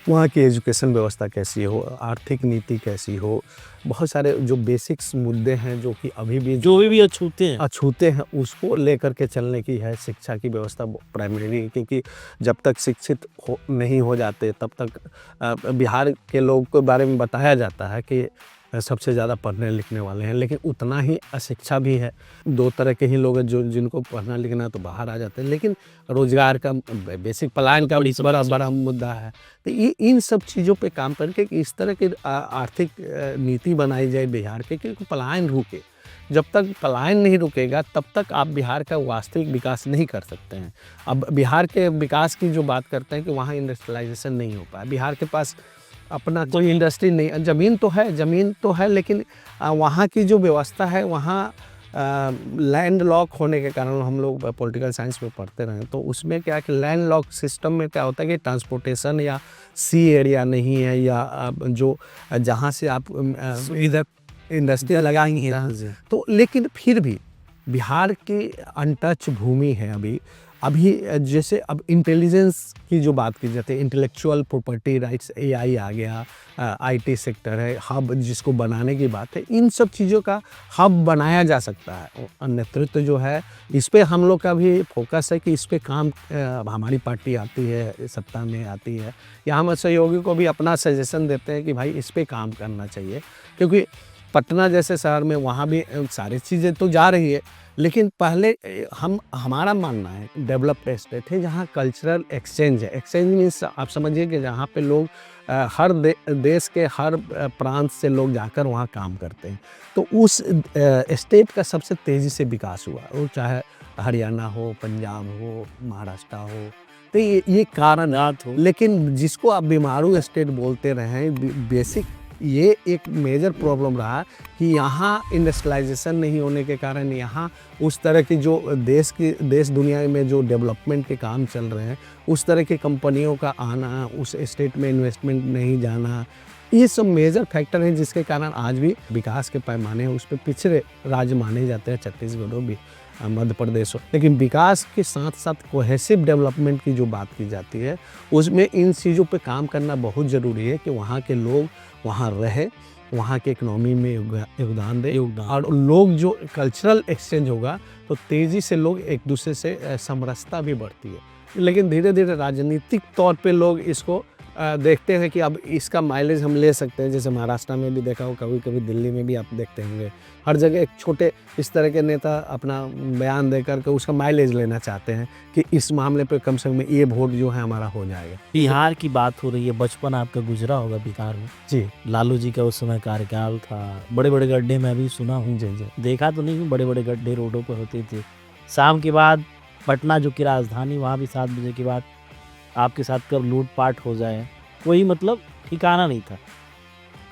वहाँ की एजुकेशन व्यवस्था कैसी हो, आर्थिक नीति कैसी हो, बहुत सारे जो बेसिक्स मुद्दे हैं जो कि अभी भी अछूते हैं उसको लेकर के चलने की है। शिक्षा की व्यवस्था प्राइमरी, क्योंकि जब तक शिक्षित नहीं हो जाते तब तक बिहार के लोगों के बारे में बताया जाता है कि सबसे ज़्यादा पढ़ने लिखने वाले हैं, लेकिन उतना ही अशिक्षा भी है। 2 तरह के ही लोग हैं, जो जिनको पढ़ना लिखना तो बाहर आ जाते हैं, लेकिन रोजगार का बेसिक पलायन का बड़ा मुद्दा है। तो ये इन सब चीज़ों पे काम करके कि इस तरह की आर्थिक नीति बनाई जाए बिहार के, क्योंकि पलायन रुके। जब तक पलायन नहीं रुकेगा तब तक आप बिहार का वास्तविक विकास नहीं कर सकते हैं। अब बिहार के विकास की जो बात करते हैं कि वहाँ इंडस्ट्रियलाइजेशन नहीं हो पाया, बिहार के पास अपना कोई इंडस्ट्री नहीं, ज़मीन तो है, लेकिन वहाँ की जो व्यवस्था है, वहाँ लैंड लॉक होने के कारण, हम लोग पॉलिटिकल साइंस में पढ़ते रहे, तो उसमें क्या है कि लैंड लॉक सिस्टम में क्या होता है कि ट्रांसपोर्टेशन या सी एरिया नहीं है, या जो जहाँ से आप इधर इंडस्ट्रिया लगाएंगे, तो लेकिन फिर भी बिहार की अनटच भूमि है अभी, अभी जैसे अब इंटेलिजेंस की जो बात की जाती है, इंटेलेक्चुअल प्रॉपर्टी राइट्स, एआई आ गया, आईटी सेक्टर है, हब जिसको बनाने की बात है, इन सब चीज़ों का हब बनाया जा सकता है। और नेतृत्व जो है इस पे हम लोग का भी फोकस है कि इस पे काम, हमारी पार्टी आती है सत्ता में आती है या हम सहयोगी को भी अपना सजेशन देते हैं कि भाई इस पे काम करना चाहिए, क्योंकि पटना जैसे शहर में वहाँ भी सारी चीज़ें तो जा रही है, लेकिन पहले हमारा मानना है डेवलप्ड स्टेट है जहाँ कल्चरल एक्सचेंज है। एक्सचेंज मीन्स आप समझिए कि जहाँ पे लोग हर देश के हर प्रांत से लोग जाकर वहाँ काम करते हैं, तो उस स्टेट का सबसे तेज़ी से विकास हुआ, वो चाहे हरियाणा हो, पंजाब हो, महाराष्ट्र हो, तो ये कारण हो। लेकिन जिसको आप बीमारू स्टेट बोलते रहे हैं, बेसिक ये एक मेजर प्रॉब्लम रहा कि यहाँ इंडस्ट्रियलाइजेशन नहीं होने के कारण यहाँ उस तरह की जो देश दुनिया में जो डेवलपमेंट के काम चल रहे हैं, उस तरह की कंपनियों का आना, उस स्टेट में इन्वेस्टमेंट नहीं जाना, ये सब मेजर फैक्टर हैं जिसके कारण आज भी विकास के पैमाने उस पर पिछड़े राज्य माने जाते हैं, छत्तीसगढ़ हो भी, मध्य प्रदेश हो। लेकिन विकास के साथ साथ कोहेसिव डेवलपमेंट की जो बात की जाती है, उसमें इन चीज़ों पे काम करना बहुत ज़रूरी है कि वहाँ के लोग वहाँ रहे, वहाँ के इकोनॉमी में योगदान दे, और लोग जो कल्चरल एक्सचेंज होगा तो तेज़ी से लोग एक दूसरे से समरसता भी बढ़ती है। लेकिन धीरे धीरे राजनीतिक तौर पे लोग इसको देखते हैं कि अब इसका माइलेज हम ले सकते हैं, जैसे महाराष्ट्र में भी देखा हो, कभी कभी दिल्ली में भी आप देखते होंगे, हर जगह एक छोटे इस तरह के नेता अपना बयान देकर के उसका माइलेज लेना चाहते हैं कि इस मामले पे कम से कम ये वोट जो है हमारा हो जाएगा। बिहार की बात हो रही है, बचपन आपका गुजरा होगा बिहार में। जी, लालू जी का उस समय कार्यकाल था, बड़े बड़े गड्ढे मैं भी सुना हूँ, जी, जी। देखा तो नहीं हूँ, बड़े बड़े गड्ढे रोडों पर होते थे। शाम के बाद पटना जो कि राजधानी, वहाँ भी 7 बजे के बाद आपके साथ कब लूटपाट हो जाए कोई मतलब ठिकाना नहीं था।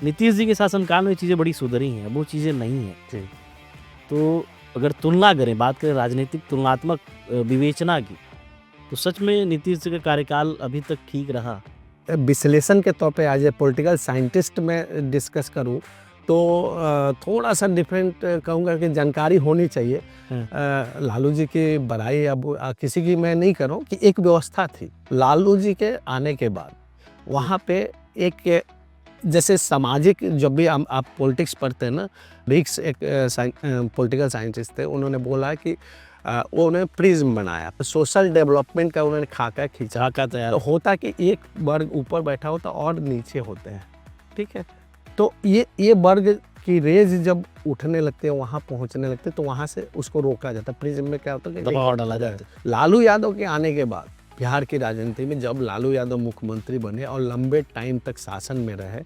नीतीश जी के शासनकाल में चीज़ें बड़ी सुधरी हैं, वो चीज़ें नहीं हैं। जी। तो अगर तुलना करें, बात करें राजनीतिक तुलनात्मक विवेचना की, तो सच में नीतीश जी का कार्यकाल अभी तक ठीक रहा? विश्लेषण के तौर पे एज ए पॉलिटिकल साइंटिस्ट में डिस्कस करूं तो थोड़ा सा डिफरेंट कहूँगा कि जानकारी होनी चाहिए। लालू जी की बड़ाई अब किसी की मैं नहीं कर रहा हूँ कि एक व्यवस्था थी लालू जी के आने के बाद, वहाँ पे एक जैसे सामाजिक, जब भी आप पॉलिटिक्स पढ़ते हैं ना, रिक्स एक पॉलिटिकल साइंटिस्ट थे, उन्होंने बोला कि उन्होंने प्रिज्म बनाया, सोशल डेवलपमेंट का उन्होंने खाका खींचा, तो होता कि एक वर्ग ऊपर बैठा होता और नीचे होते हैं, ठीक है। तो ये वर्ग की रेज जब उठने लगते हैं, वहाँ पहुँचने लगते हैं, तो वहाँ से उसको रोका जाता है। प्रिज्म में क्या होता है कि दबाव डाला जाता है। लालू यादव के आने के बाद बिहार की राजनीति में जब लालू यादव मुख्यमंत्री बने और लंबे टाइम तक शासन में रहे,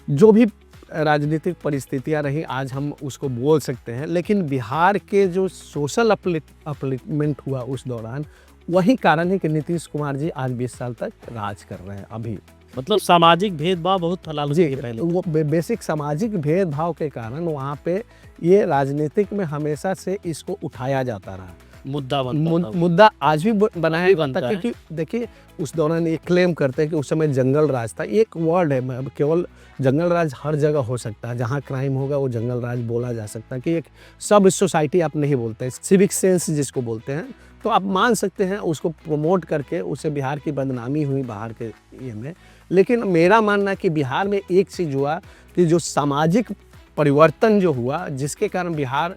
जो भी राजनीतिक परिस्थितियां रही आज हम उसको बोल सकते हैं, लेकिन बिहार के जो सोशल अपलिफ्टमेंट हुआ उस दौरान, वही कारण है कि नीतीश कुमार जी आज 20 साल तक राज कर रहे हैं। अभी मतलब सामाजिक भेदभाव बहुत था लालू जी के पहले। वो बेसिक सामाजिक भेदभाव के कारण वहाँ पे ये राजनीतिक में हमेशा से इसको उठाया जाता रहा, मुद्दा आज भी बनाया बनता है, क्योंकि देखिए उस दौरान ये क्लेम करते हैं कि उस समय जंगल राज था। एक वर्ड है, केवल जंगल राज हर जगह हो सकता है, जहाँ क्राइम होगा वो जंगल राज बोला जा सकता है, कि एक सब सोसाइटी आप नहीं बोलते, सिविक सेंस जिसको बोलते हैं, तो आप मान सकते हैं उसको प्रमोट करके उससे बिहार की बदनामी हुई बाहर के ये में। लेकिन मेरा मानना है कि बिहार में एक चीज़ हुआ कि जो सामाजिक परिवर्तन जो हुआ, जिसके कारण बिहार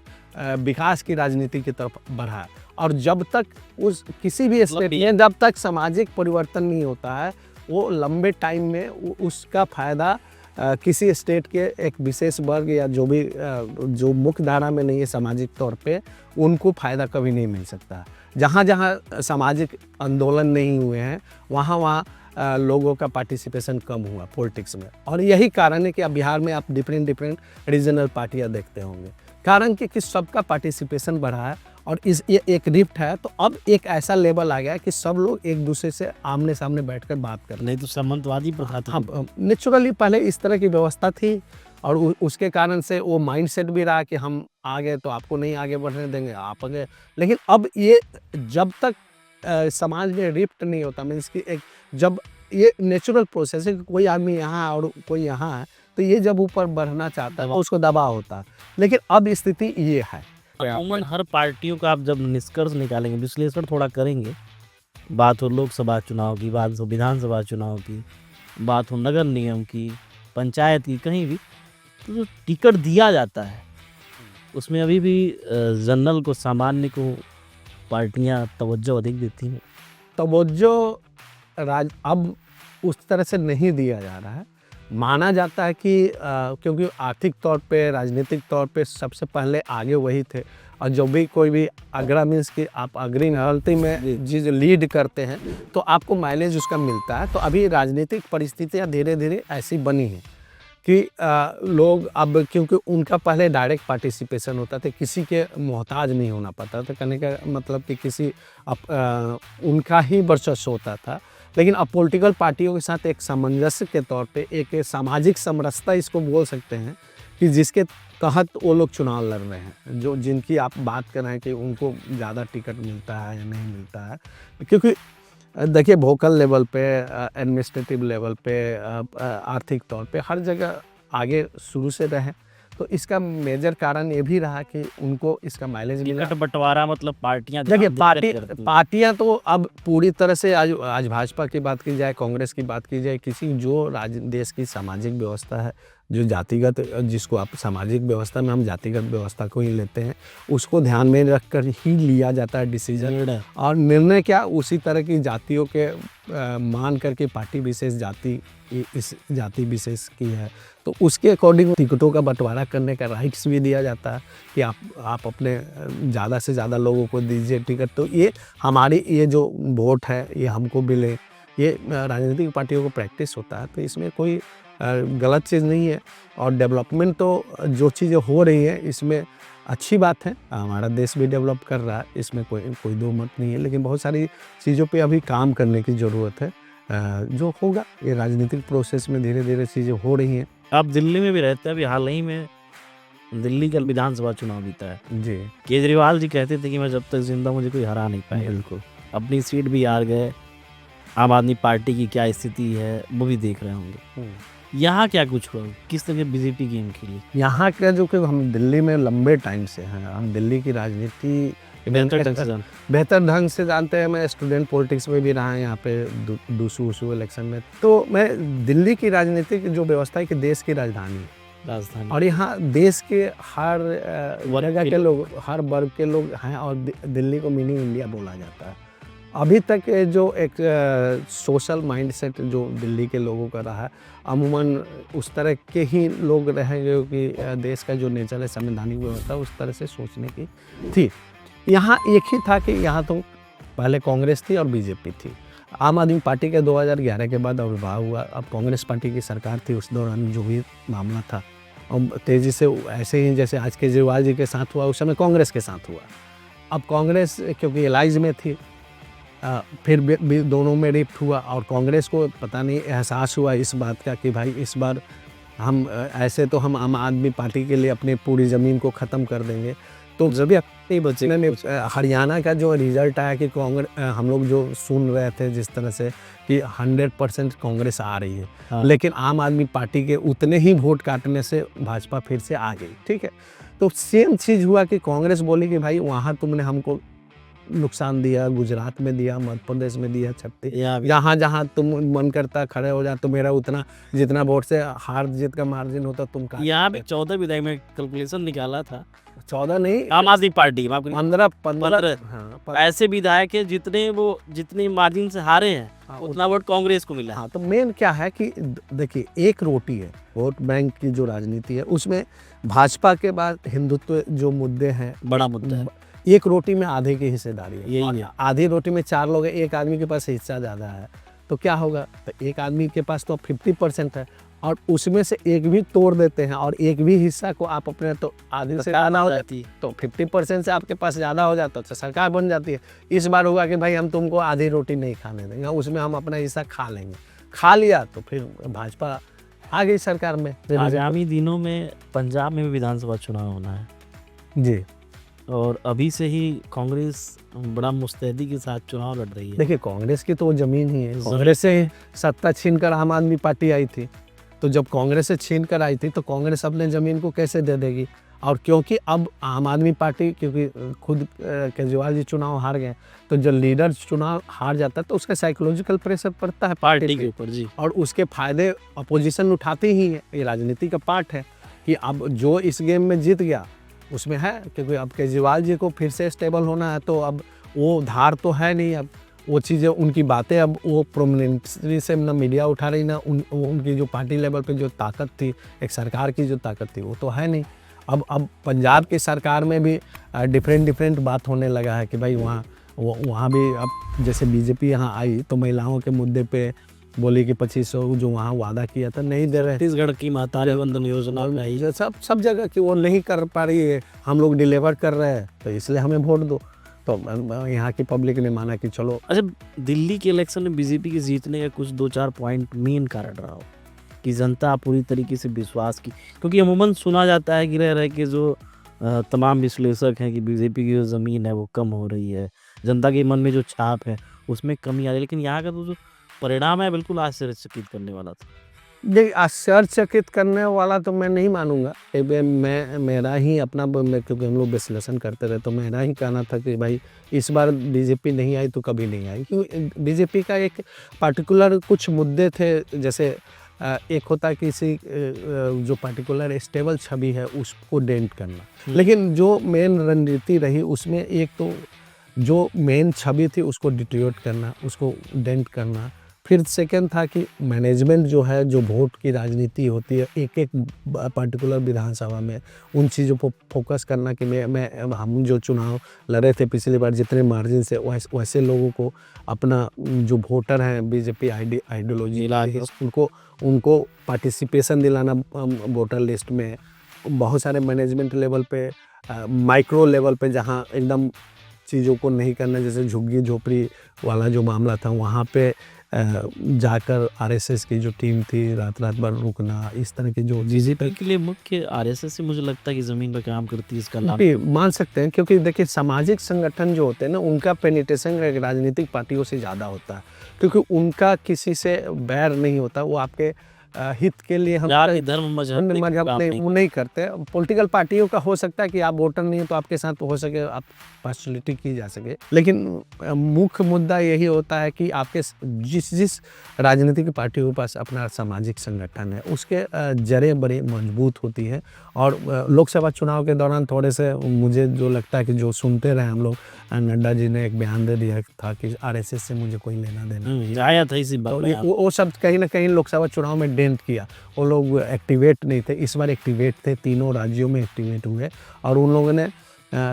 विकास की राजनीति की तरफ बढ़ा, और जब तक उस किसी भी स्टेट में जब तक सामाजिक परिवर्तन नहीं होता है, वो लंबे टाइम में उसका फ़ायदा किसी स्टेट के एक विशेष वर्ग या जो भी जो मुख्य धारा में नहीं है सामाजिक तौर पे, उनको फ़ायदा कभी नहीं मिल सकता। जहाँ जहाँ सामाजिक आंदोलन नहीं हुए हैं, वहाँ लोगों का पार्टिसिपेशन कम हुआ पॉलिटिक्स में, और यही कारण है कि अब बिहार में आप डिफरेंट रीजनल पार्टियाँ देखते होंगे, कारण कि सबका पार्टिसिपेशन बढ़ा है, और ये एक रिफ्ट है। तो अब एक ऐसा लेवल आ गया है कि सब लोग एक दूसरे से आमने सामने बैठकर बात कर, नहीं तो सामंतवादी प्रथा था। हाँ, नेचुरली पहले इस तरह की व्यवस्था थी, और उसके कारण से वो माइंडसेट भी रहा कि हम आगे तो आपको नहीं आगे बढ़ने देंगे, आप आगे। लेकिन अब ये जब तक समाज में रिफ्ट नहीं होता, मीन्स कि एक जब ये नेचुरल प्रोसेस है कि कोई आदमी यहाँ और कोई यहाँ है, तो ये जब ऊपर बढ़ना चाहता है उसको दबाव होता है। लेकिन अब स्थिति ये है अमूमन हर पार्टियों का आप जब निष्कर्ष निकालेंगे, विश्लेषण थोड़ा करेंगे, बात हो लोकसभा चुनाव की, बात हो विधानसभा चुनाव की, बात हो नगर निगम की, पंचायत की, कहीं भी, तो जो टिकट दिया जाता है उसमें अभी भी जनरल को, सामान्य को पार्टियां तवज्जो अधिक देती हैं। तवज्जो अब उस तरह से नहीं दिया जा रहा है। माना जाता है कि क्योंकि आर्थिक तौर पे, राजनीतिक तौर पे सबसे पहले आगे वही थे, और जो भी कोई भी अग्रा मीन्स कि आप अग्रणी में चीज़ लीड करते हैं तो आपको माइलेज उसका मिलता है। तो अभी राजनीतिक परिस्थितियाँ धीरे धीरे ऐसी बनी हैं कि लोग अब, क्योंकि उनका पहले डायरेक्ट पार्टिसिपेशन होता था, किसी के मोहताज नहीं होना पड़ता था, कहने का मतलब कि किसी उनका ही वर्चस्व होता था। लेकिन अब पॉलिटिकल पार्टियों के साथ एक सामंजस्य के तौर पे एक सामाजिक समरसता इसको बोल सकते हैं कि जिसके तहत वो लोग चुनाव लड़ रहे हैं, जो जिनकी आप बात कर रहे हैं कि उनको ज़्यादा टिकट मिलता है या नहीं मिलता है। क्योंकि देखिए वोकल लेवल पे, एडमिनिस्ट्रेटिव लेवल पे, आर्थिक तौर पे हर जगह आगे शुरू से रहे, तो इसका मेजर कारण ये भी रहा कि उनको इसका माइलेज मिला। टिकट बंटवारा मतलब पार्टियां देखिए पार्टियां तो अब पूरी तरह से आज भाजपा की बात की जाए, कांग्रेस की बात की जाए, किसी जो देश की सामाजिक व्यवस्था है, जो जातिगत, जिसको आप सामाजिक व्यवस्था में हम जातिगत व्यवस्था को ही लेते हैं, उसको ध्यान में रखकर ही लिया जाता है डिसीजन। और निर्णय क्या उसी तरह की जातियों के मान करके पार्टी विशेष जाति इस जाति विशेष की है तो उसके अकॉर्डिंग टिकटों का बंटवारा करने का राइट्स भी दिया जाता है कि आप अपने ज़्यादा से ज़्यादा लोगों को दीजिए टिकट। तो ये हमारी ये जो वोट है ये हमको मिले, ये राजनीतिक पार्टियों को प्रैक्टिस होता है, तो इसमें कोई गलत चीज़ नहीं है। और डेवलपमेंट तो जो चीज़ें हो रही है इसमें अच्छी बात है, हमारा देश भी डेवलप कर रहा है, इसमें कोई दो मत नहीं है। लेकिन बहुत सारी चीज़ों पे अभी काम करने की ज़रूरत है, जो होगा ये राजनीतिक प्रोसेस में धीरे धीरे चीज़ें हो रही हैं। आप दिल्ली में भी रहते हैं, अभी हाल ही में दिल्ली का विधानसभा चुनाव बीता है जी। केजरीवाल जी कहते थे कि मैं जब तक जिंदा मुझे कोई हरा नहीं पाएगा। बिल्कुल। अपनी सीट भी हार गए, आम आदमी पार्टी की क्या स्थिति है वो भी देख रहे होंगे। यहाँ क्या कुछ हुआ, किस तरह बीजेपी गेम खेली यहाँ का, जो कि हम दिल्ली में लंबे टाइम से हैं, हम दिल्ली की राजनीति बेहतर ढंग से जानते हैं। मैं स्टूडेंट पॉलिटिक्स में भी रहा है यहाँ पे दूसू इलेक्शन में, तो मैं दिल्ली की राजनीति की जो व्यवस्था है कि देश की राजधानी और यहाँ देश के हर वर्ग के लोग, हर वर्ग के लोग हैं, और दिल्ली को मिनी इंडिया बोला जाता है। अभी तक जो एक सोशल माइंडसेट जो दिल्ली के लोगों का रहा है, अमूमन उस तरह के ही लोग रहेंगे कि देश का जो नेचर है, संवैधानिक व्यवस्था, उस तरह से सोचने की थी। यहाँ एक ही था कि यहाँ तो पहले कांग्रेस थी और बीजेपी थी। आम आदमी पार्टी के 2011 के बाद आविर्भाव हुआ, अब कांग्रेस पार्टी की सरकार थी, उस दौरान जो भी मामला था और तेज़ी से ऐसे ही जैसे आज केजरीवाल जी के साथ हुआ, उस समय कांग्रेस के साथ हुआ। अब कांग्रेस क्योंकि एलाइज में थी, फिर भी दोनों में रिफ्ट हुआ, और कांग्रेस को पता नहीं एहसास हुआ इस बात का कि भाई इस बार हम ऐसे तो हम आम आदमी पार्टी के लिए अपनी पूरी ज़मीन को ख़त्म कर देंगे। तो जब भी बच्चे हरियाणा का जो रिजल्ट आया कि कांग्रेस, हम लोग जो सुन रहे थे जिस तरह से कि 100% कांग्रेस आ रही है, हाँ। लेकिन आम आदमी पार्टी के उतने ही वोट काटने से भाजपा फिर से आ गई। ठीक है, तो सेम चीज़ हुआ कि कांग्रेस बोली कि भाई वहाँ तुमने हमको नुकसान दिया, गुजरात में दिया, मध्य प्रदेश में दिया, छत्तीसगढ़, यहाँ जहाँ तुम मन करता खड़े हो जा, तो मेरा उतना जितना वोट से हार जीत का मार्जिन होता तुम काट। यहाँ पे 14 विधायक में कैलकुलेशन निकाला था, 14 नहीं, आम आदमी पार्टी 15 ऐसे विधायक है जितने मार्जिन से हारे हैं, हाँ, उतना वोट कांग्रेस को मिला। हाँ, तो मेन क्या है कि देखिए एक रोटी है, वोट बैंक की जो राजनीति है उसमें भाजपा के बाद हिंदुत्व जो मुद्दे हैं, बड़ा मुद्दा है। एक रोटी में आधे की हिस्सेदारी है, यही है। आधी रोटी में 4 लोग हैं, एक आदमी के पास हिस्सा ज़्यादा है, तो क्या होगा, तो एक आदमी के पास तो 50% है, और उसमें से एक भी तोड़ देते हैं और एक भी हिस्सा को आप अपने तो आधे से आना हो जाती है, तो 50% से आपके पास ज़्यादा हो जाता है तो सरकार बन जाती है। इस बार होगा कि भाई हम तुमको आधी रोटी नहीं खाने देंगे, उसमें हम अपना हिस्सा खा लेंगे, खा लिया तो फिर भाजपा आ गई सरकार में। आगामी दिनों में पंजाब में भी विधानसभा चुनाव होना है जी, और अभी से ही कांग्रेस बड़ा मुस्तैदी के साथ चुनाव लड़ रही है। देखिए कांग्रेस की तो वो जमीन ही है, कांग्रेस से सत्ता छीन कर आम आदमी पार्टी आई थी, तो जब कांग्रेस से छीन कर आई थी तो कांग्रेस अपने ज़मीन को कैसे दे देगी। और क्योंकि अब आम आदमी पार्टी, क्योंकि खुद केजरीवाल जी चुनाव हार गए, तो जब लीडर चुनाव हार जाता है तो उसका साइकोलॉजिकल प्रेशर पड़ता है पार्टी के पे। ऊपर जी। और उसके फायदे अपोजिशन उठाती ही है। ये राजनीति का पार्ट है कि अब जो इस गेम में जीत गया उसमें है, क्योंकि अब केजरीवाल जी को फिर से स्टेबल होना है, तो अब वो धार तो है नहीं, अब वो चीज़ें, उनकी बातें अब वो प्रोमिनेंटली से ना मीडिया उठा रही, ना उनकी जो पार्टी लेवल पे जो ताकत थी, एक सरकार की जो ताकत थी, वो तो है नहीं। अब पंजाब की सरकार में भी डिफरेंट बात होने लगा है कि भाई वहाँ भी अब जैसे बीजेपी यहाँ आई तो महिलाओं के मुद्दे पे बोली कि 2500 जो वहाँ वादा किया था नहीं दे रहे। छत्तीसगढ़ की माता वंदन योजना में आई। सब जगह कि वो नहीं कर पा रही है, हम लोग डिलीवर कर रहे हैं तो इसलिए हमें वोट दो। तो यहाँ की पब्लिक ने माना कि चलो। अच्छा, दिल्ली के इलेक्शन में बीजेपी के जीतने का कुछ 2-4 पॉइंट मेन कारण रहा हो कि जनता पूरी तरीके से विश्वास की, क्योंकि अमूमन सुना जाता है कि रह के जो तमाम विश्लेषक हैं कि बीजेपी की जो ज़मीन है वो कम हो रही है, जनता के मन में जो छाप है उसमें कमी आ रही है, लेकिन यहाँ का तो जो परिणाम है बिल्कुल आश्चर्यचकित करने वाला था। देखिए, आश्चर्यचकित करने वाला तो मैं नहीं मानूंगा। मैं मेरा ही अपना, क्योंकि हम लोग विश्लेषण करते रहे, तो मेरा ही कहना था कि भाई इस बार बीजेपी नहीं आई तो कभी नहीं आई, क्योंकि बीजेपी का एक पार्टिकुलर कुछ मुद्दे थे। जैसे एक होता है किसी जो पार्टिकुलर स्टेबल छवि है उसको डेंट करना, लेकिन जो मेन रणनीति रही उसमें एक तो जो मेन छवि थी उसको डिट्रियोट करना, उसको डेंट करना। फिर सेकंड था कि मैनेजमेंट जो है, जो वोट की राजनीति होती है एक एक पर्टिकुलर विधानसभा में, उन चीज़ों पर फोकस करना कि हम जो चुनाव लड़े थे पिछली बार जितने मार्जिन से, वैसे लोगों को अपना जो वोटर हैं बीजेपी आइडियोलॉजी उनको पार्टिसिपेशन दिलाना वोटर लिस्ट में। बहुत सारे मैनेजमेंट लेवल पे, माइक्रो लेवल पे जहाँ एकदम चीज़ों को नहीं करना, जैसे झुग्गी झोपड़ी वाला जो मामला था वहाँ पे जाकर आरएसएस की जो टीम थी रात भर रुकना, इस तरह की जो बीजेपी के लिए मुख्य आरएसएस से मुझे लगता है कि ज़मीन पर काम करती है, इसका लाभ मान सकते हैं। क्योंकि देखिए, सामाजिक संगठन जो होते हैं ना, उनका पेनिट्रेशन राजनीतिक पार्टियों से ज़्यादा होता है, क्योंकि उनका किसी से बैर नहीं होता। वो आपके हित के लिए हम धर्म मजहब वो नहीं करते। पॉलिटिकल पार्टियों का हो सकता है कि आप वोटर नहीं है तो आपके साथ हो सके आप पार्शलिटी की जा सके, लेकिन मुख्य मुद्दा यही होता है कि आपके जिस राजनीतिक पार्टियों के पास अपना सामाजिक संगठन है उसके जड़ें बड़ी मजबूत होती है। और लोकसभा चुनाव के दौरान थोड़े से मुझे जो लगता है कि जो सुनते रहे हम लोग, नड्डा जी ने एक बयान दे दिया था कि आरएसएस से मुझे कोई लेना देना आया था इसी बात। वो सब कहीं ना कहीं लोकसभा चुनाव में डेंट किया। वो लोग एक्टिवेट नहीं थे, इस बार एक्टिवेट थे, तीनों राज्यों में एक्टिवेट हुए और उन लोगों ने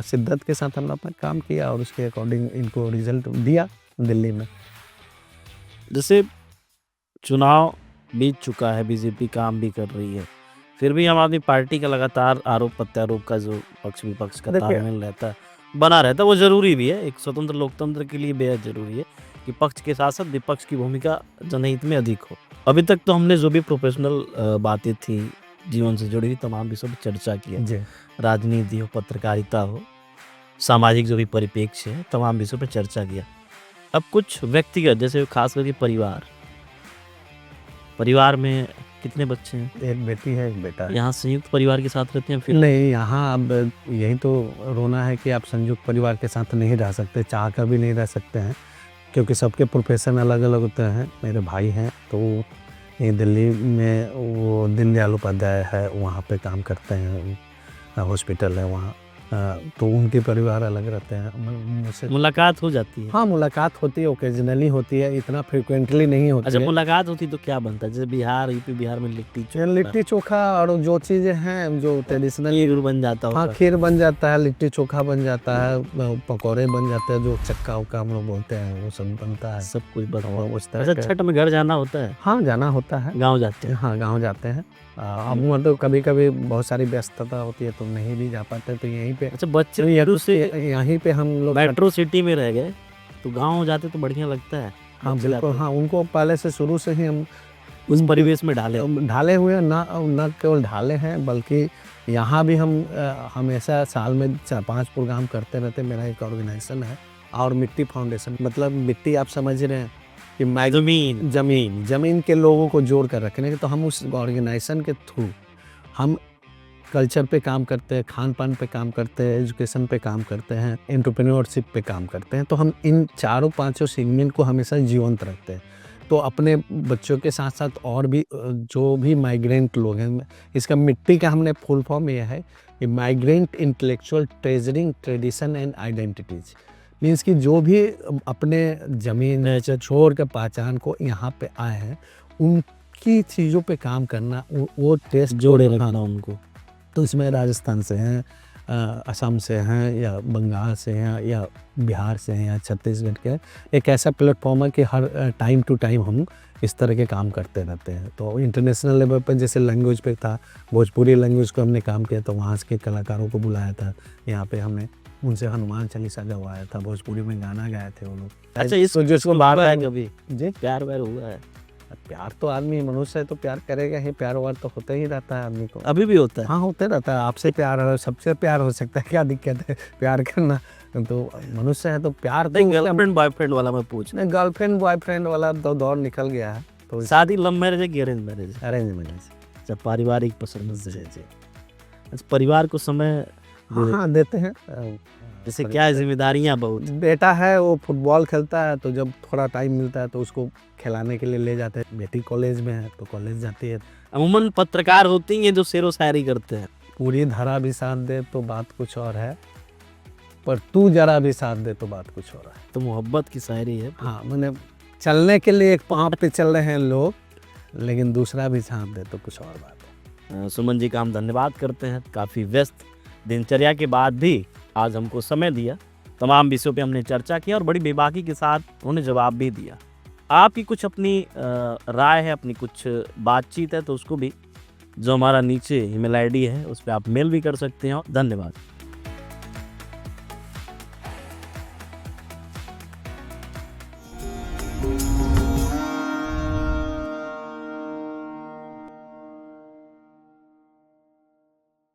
शिद्दत के साथ अपना काम किया और उसके अकॉर्डिंग इनको रिजल्ट दिया दिल्ली में। जैसे चुनाव बीत चुका है, बीजेपी काम भी कर रही है, फिर भी आम आदमी पार्टी का लगातार आरोप प्रत्यारोप का जो पक्ष विपक्ष का तालमेल रहता है, बना रहता है, वो जरूरी भी है। एक स्वतंत्र लोकतंत्र के लिए बेहद जरूरी है कि पक्ष के साथ साथ विपक्ष की भूमिका जनहित में अधिक हो। अभी तक तो हमने जो भी प्रोफेशनल बातें थी, जीवन से जुड़ी हुई तमाम विषयों पर चर्चा की है, राजनीति हो, पत्रकारिता हो, सामाजिक जो भी परिप्रेक्ष्य है, तमाम विषयों पर चर्चा किया। अब कुछ व्यक्तिगत, जैसे खास करके परिवार में कितने बच्चे हैं? एक बेटी है, एक बेटा है। यहाँ संयुक्त परिवार के साथ रहते हैं? फिर नहीं, यहाँ अब यही तो रोना है कि आप संयुक्त परिवार के साथ नहीं रह सकते, चाह कर भी नहीं रह सकते हैं, क्योंकि सबके प्रोफेशन अलग अलग होते हैं। मेरे भाई हैं तो ये दिल्ली में वो दीनदयाल उपाध्याय है, वहाँ पे काम करते हैं, हॉस्पिटल है वहाँ, तो उनके परिवार अलग रहते हैं। मुझसे मुलाकात हो जाती है? हाँ, मुलाकात होती है, ओकेजनली होती है, इतना फ्रिक्वेंटली नहीं होती अच्छा, है। मुलाकात होती तो क्या बनता है? जैसे यूपी बिहार में लिट्टी चोखा और जो चीज़ें हैं जो ट्रेडिशनल खीर बन जाता है। हाँ, खीर बन जाता है, लिट्टी चोखा बन जाता है, पकौड़े बन जाते हैं, जो चक्का उक्का हम लोग बोलते हैं, वो सब बनता है, सब कुछ बनता उस तरह है। छठ में घर जाना होता है? हाँ, जाना होता है, गाँव जाते हैं? हाँ, गाँव जाते हैं। अब मतलब कभी कभी बहुत सारी व्यस्तता होती है तो नहीं भी जा पाते, तो यहीं पे। अच्छा, बच्चे यहीं पे हम लोग मेट्रो सिटी में रह गए तो गाँव जाते तो बढ़िया लगता है। हाँ, बिल्कुल। हाँ, उनको पहले से शुरू से ही हम उस परिवेश में ढाले हुए न केवल ढाले हैं, बल्कि यहाँ भी हम हमेशा साल में 4-5 प्रोग्राम करते रहते। मेरा एक ऑर्गेनाइजेशन है और मिट्टी फाउंडेशन, मतलब मिट्टी आप समझ रहे हैं कि जमीन के लोगों को जोड़ कर रखने के, तो हम उस ऑर्गेनाइजेशन के थ्रू हम कल्चर पे काम करते हैं, खान पान पे काम करते हैं, एजुकेशन पे काम करते हैं, एंटरप्रेन्योरशिप पे काम करते हैं। तो हम इन चारों पांचों सेगमेंट को हमेशा जीवंत रखते हैं। तो अपने बच्चों के साथ साथ और भी जो भी माइग्रेंट लोग हैं, इसका मिट्टी का हमने फुल फॉर्म ये है कि migrant intellectual treasuring tradition and identities. Means कि जो भी अपने ज़मीन छोड़ के पहचान को यहाँ पे आए हैं, उनकी चीज़ों पे काम करना, वो टेस्ट जोड़े रखना उनको। तो इसमें राजस्थान से हैं, असम से हैं, या बंगाल से हैं, या बिहार से हैं, या छत्तीसगढ़ के। एक ऐसा प्लेटफॉर्म है कि हर टाइम टू टाइम हम इस तरह के काम करते रहते हैं। तो इंटरनेशनल लेवल पर जैसे लैंग्वेज पे था, भोजपुरी लैंग्वेज को हमने काम किया, तो वहाँ के कलाकारों को बुलाया था। यहाँ पे हमने उनसे हनुमान चालीसा गवाया था, भोजपुरी में गाना गाए थे वो लोग। अच्छा, इसको जिसको बात है कभी जी, प्यार व्यार हुआ है? प्यार तो आदमी मनुष्य है तो प्यार करेगा ही, प्यार वार तो होता ही रहता है आदमी को। अभी भी होता है? हाँ, होते रहता है। आपसे प्यार है, सबसे प्यार हो सकता है, क्या दिक्कत है प्यार करना? तो मनुष्य है तो प्यार तो गर्लफ्रेंड बॉयफ्रेंड वाला मैं पूछ रहा गर्लफ्रेंड बॉयफ्रेंड वाला तो दौर निकल गया है। तो हूं। शादी लव मैरिज है कि अरेंज मैरिज? Arrange marriage. अच्छा, पारिवारिक पसंद से। अच्छा, परिवार को समय हाँ देते हैं। जैसे क्या है, जिम्मेदारियां बहुत। बेटा है वो फुटबॉल खेलता है, तो जब थोड़ा टाइम मिलता है तो उसको खिलाने के लिए ले जाते हैं। बेटी कॉलेज में है तो कॉलेज जाती है। अमूमन पत्रकार होती हैं जो शेरो शायरी करते हैं। पूरी धरा भी साथ दे तो बात कुछ और है, पर तू जरा भी साथ दे तो बात कुछ और है। तो मोहब्बत की शायरी है। हाँ, मैंने चलने के लिए एक पाँव पे चल रहे हैं लोग, लेकिन दूसरा भी साथ दे तो कुछ और बात है। सुमन जी का हम धन्यवाद करते हैं। काफ़ी व्यस्त दिनचर्या के बाद भी आज हमको समय दिया, तमाम विषयों पे हमने चर्चा की और बड़ी बेबाकी के साथ उन्होंने जवाब भी दिया। आपकी कुछ अपनी राय है, अपनी कुछ बातचीत है, तो उसको भी जो हमारा नीचे ईमेल आईडी है उस पर आप मेल भी कर सकते हैं। धन्यवाद।